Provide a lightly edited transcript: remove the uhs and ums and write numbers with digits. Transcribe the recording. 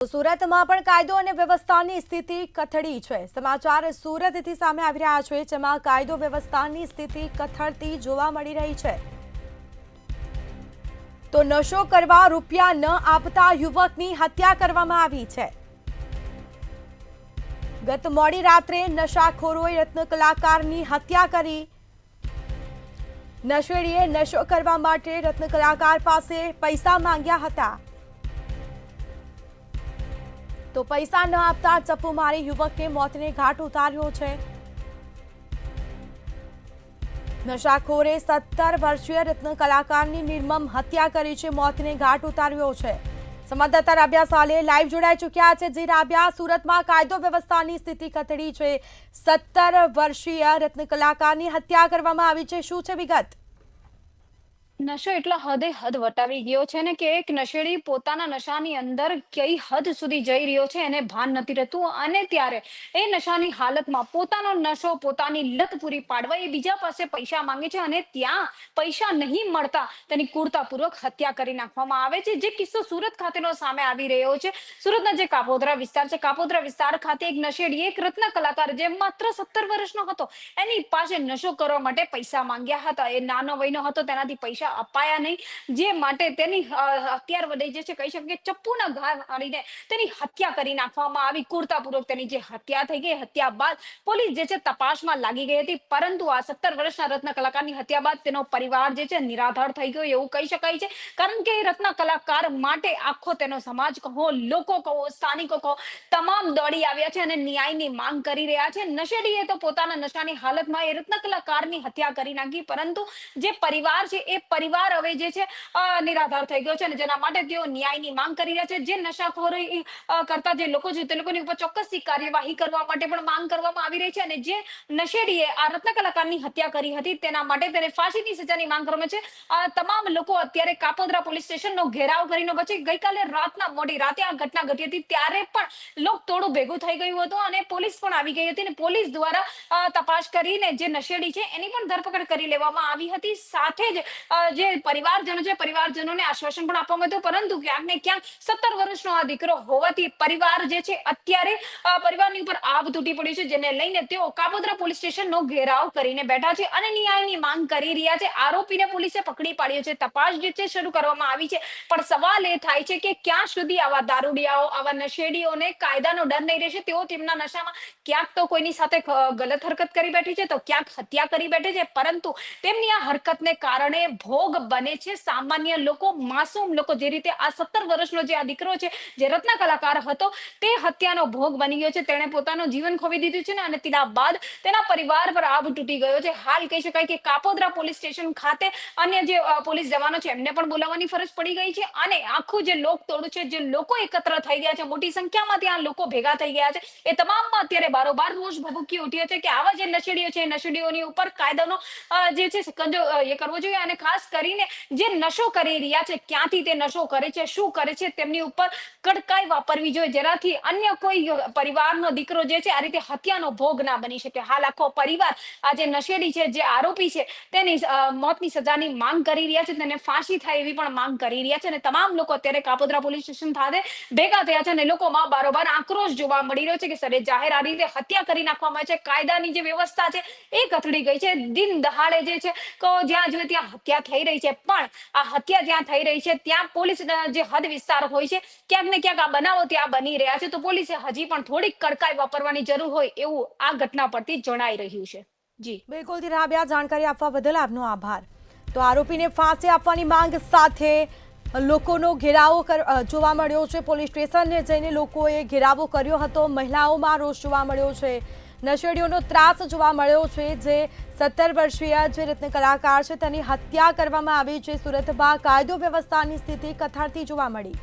સુરતમાં પણ કાયદો અને વ્યવસ્થાની સ્થિતિ કથળી છે। સમાચાર સુરતથી સામે આવી રહ્યા છે, જેમાં કાયદો વ્યવસ્થાની સ્થિતિ કથળતી જોવા મળી રહી છે। તો નશો કરવા રૂપિયા ન આપતા યુવકની હત્યા કરવામાં આવી છે। ગત મોડી રાત્રે નશાખોરોએ રત્ન કલાકારની હત્યા કરી। નશેડીએ નશો કરવા માટે રત્ન કલાકાર પાસે પૈસા માંગ્યા હતા, તો પૈસા ન આપતા ચપ્પુ મારી યુવકને મોતને ઘાટ ઉતાર્યો છે। નશાખોરે 17 વર્ષીય રત્ન કલાકારની નિર્મમ હત્યા કરી છે, મોતને ઘાટ ઉતાર્યો છે। સંવાદદાતા રાબિયા સાલે લાઈવ જોડાઈ ચૂક્યા છે। જે રાબિયા, સુરતમાં કાયદો વ્યવસ્થાની સ્થિતિ કથળી છે, 17 વર્ષીય રત્ન કલાકારની હત્યા કરવામાં આવી છે, શું છે વિગત? નશો એટલો હદે હદ વટાવી ગયો છે ને કે એક નશેડી પોતાના નશાની અંદર કઈ હદ સુધી જઈ રહ્યો છે એને ભાન નથી રહેતું, અને ત્યારે એ નશાની હાલતમાં પોતાનો નશો, પોતાની લત પૂરી પાડવા એ બીજા પાસે પૈસા માંગે છે, અને ત્યાં પૈસા નહીં મળતા તેની ક્રૂરતાપૂર્વક હત્યા કરી નાખવામાં આવે છે। જે કિસ્સો સુરત ખાતેનો સામે આવી રહ્યો છે। સુરતના જે કાપોદ્રા વિસ્તાર છે, કાપોદ્રા વિસ્તાર ખાતે એક નશેડી, એક રત્ન કલાકાર જે માત્ર 17 વર્ષનો હતો, એની પાસે નશો કરવા માટે પૈસા માંગ્યા હતા। એ નાનો વયનો હતો, તેનાથી પૈસા અપાયા નહીં, જે માટે તેની હત્યાર વડે જે છે કહી શકીએ ચપ્પુના ઘા મારીને તેની હત્યા કરી નાખવામાં આવી। ક્રૂરતાપૂર્વક તેની જે હત્યા થઈ ગઈ, હત્યા બાદ પોલીસ જે છે તપાસમાં લાગી ગઈ હતી, પરંતુ આ 17 વર્ષના રત્ન કલાકારની હત્યા બાદ તેનો પરિવાર જે છે નિરાધાર થઈ ગયો એવું કહી શકાય છે। કારણ કે રત્ન કલાકાર માટે આખો તેનો સમાજ કહો, લોકો કહો, સ્થાનિકો કહો, તમામ દોડી આવ્યા છે અને ન્યાયની માંગ કરી રહ્યા છે। નશેડીએ તો પોતાના નશાની હાલતમાં એ રત્ન કલાકારની હત્યા કરી નાખી, પરંતુ જે પરિવાર છે એ પરિવાર હવે જે છે નિરાધાર થઈ ગયો છે, અને જેના માટે તેઓ ન્યાયની માંગ કરી રહ્યા છે। જે નશાખોરી કરતા જે લોકો છે તે લોકોની ઉપર ચોક્કસથી કાર્યવાહી કરવા માટે પણ માંગ કરવામાં આવી રહી છે, અને જે નશેડીએ આ રત્ન કલાકારની હત્યા કરી હતી તેના માટે તેને ફાંસીની સજાની માંગ કરવામાં છે। તમામ લોકો અત્યારે કાપોદ્રા પોલીસ સ્ટેશનનો ઘેરાવ કરીને પછી ગઈકાલે રાતના મોડી રાતે આ ઘટના ઘટી હતી, ત્યારે પણ લોકટોળું ભેગું થઈ ગયું હતું અને પોલીસ પણ આવી ગઈ હતી, અને પોલીસ દ્વારા તપાસ કરીને જે નશેડી છે એની પણ ધરપકડ કરી લેવામાં આવી હતી। સાથે જ જે પરિવારજનો છે, પરિવારજનોને આશ્વાસન પણ આપવામાં આવ્યું, પરંતુ ક્યાંક ને ક્યાંક 17 વર્ષનો આ દીકરો હોવાથી પરિવાર જે છે અત્યારે પરિવારની ઉપર આભ તૂટી પડ્યું છે, જેને લઈને તેઓ કાપોદ્રા પોલીસ સ્ટેશનનો ઘેરાવ કરીને બેઠા છે અને ન્યાયની માંગ કરી રહ્યા છે। આરોપીને પોલીસે પકડી પાડ્યો છે, તપાસ જે છે શરૂ કરવામાં આવી છે, પણ સવાલ એ થાય છે કે ક્યાં સુધી આવા દારૂડિયાઓ, આવા નશેડીઓને કાયદાનો ડર નહીં રહેશે? તેઓ તેમના નશામાં ક્યાંક તો કોઈની સાથે ગલત હરકત કરી બેઠી છે, તો ક્યાંક હત્યા કરી બેઠે છે, પરંતુ તેમની આ હરકતને કારણે ભોગ બને છે સામાન્ય લોકો, માસૂમ લોકો। જે રીતે આ 17 વર્ષનો જે આ દીકરો છે, જે રત્ન કલાકાર હતો, તે હત્યાનો ભોગ બની ગયો છે, તેણે પોતાનું જીવન ખોવી દીધું છે ને, અને તેના બાદ તેના પરિવાર પર આભ તૂટી ગયો છે। હાલ કહી શકાય કે કાપોદ્રા પોલીસ સ્ટેશન ખાતે અન્ય જે પોલીસ જવાનો છે એમને પણ બોલાવવાની ફરજ પડી ગઈ છે, અને આખું જે લોકટોળું છે, જે લોકો એકત્ર થઈ ગયા છે, મોટી સંખ્યામાં ત્યાં લોકો ભેગા થઈ ગયા છે, એ તમામમાં અત્યારે બારોબાર રોષ ભભૂકી ઉઠ્યો છે કે આવા જે નશેડીઓ છે, નશેડીઓની ઉપર કાયદાનો જે છે સિકંજો એ કરવો જોઈએ, અને ખાસ કરીને જે નશો કરી રહ્યા છે, ક્યાંથી તે નશો કરે છે, શું કરે છે, તેમની ઉપર કડકાઈ વાપરવી જોઈએ, જેનાથી અન્ય કોઈ પરિવારનો દીકરો જે છે આ રીતે હત્યાનો ભોગ ના બની શકે। હાલ આખો પરિવાર આ જે નશેડી છે, જે આરોપી છે, તેની મોતની સજાની માંગ કરી રહ્યા છે, તેને ફાંસી થાય એવી પણ માંગ કરી રહ્યા છે, અને તમામ લોકો અત્યારે કાપોદ્રા પોલીસ સ્ટેશન ખાતે ભેગા થયા છે, અને લોકોમાં બારોબાર આક્રોશ જોવા મળી રહ્યો છે કે સરે જાહેર આ રીતે હત્યા કરી નાખવામાં આવે છે। કાયદાની જે વ્યવસ્થા છે એ કથળી ગઈ છે, દિન દહાડે જે છે જ્યાં જોઈએ ત્યાં હત્યા થઈ રહી છે, પણ આ હત્યા જ્યાં થઈ રહી છે ત્યાં પોલીસ જે હદ વિસ્તાર હોય છે, ક્યાંક ને ક્યાંક આ બનાવો ત્યાં બની રહ્યા છે, તો પોલીસે હજી પણ થોડીક કડકાઈ વાપરવાની જરૂર હોય એવું આ ઘટના પરથી જણાઈ રહ્યું છે। જી બિલકુલ રાબિયા, જાણકારી આપવા બદલ આપનો આભાર। તો આરોપીને ફાંસી આપવાની માંગ સાથે લોકોનો ઘેરાવો જોવા મળ્યો છે, પોલીસ સ્ટેશનને જઈને લોકોએ ઘેરાવો કર્યો હતો, મહિલાઓમાં રોષ જોવા મળ્યો છે, નશેડીઓનો ત્રાસ જોવા મળ્યો છે। જે 17 વર્ષીય જે રત્ન કલાકાર છે તેની હત્યા કરવામાં આવી છે। સુરતમાં કાયદો વ્યવસ્થાની સ્થિતિ કથળતી જોવા મળી।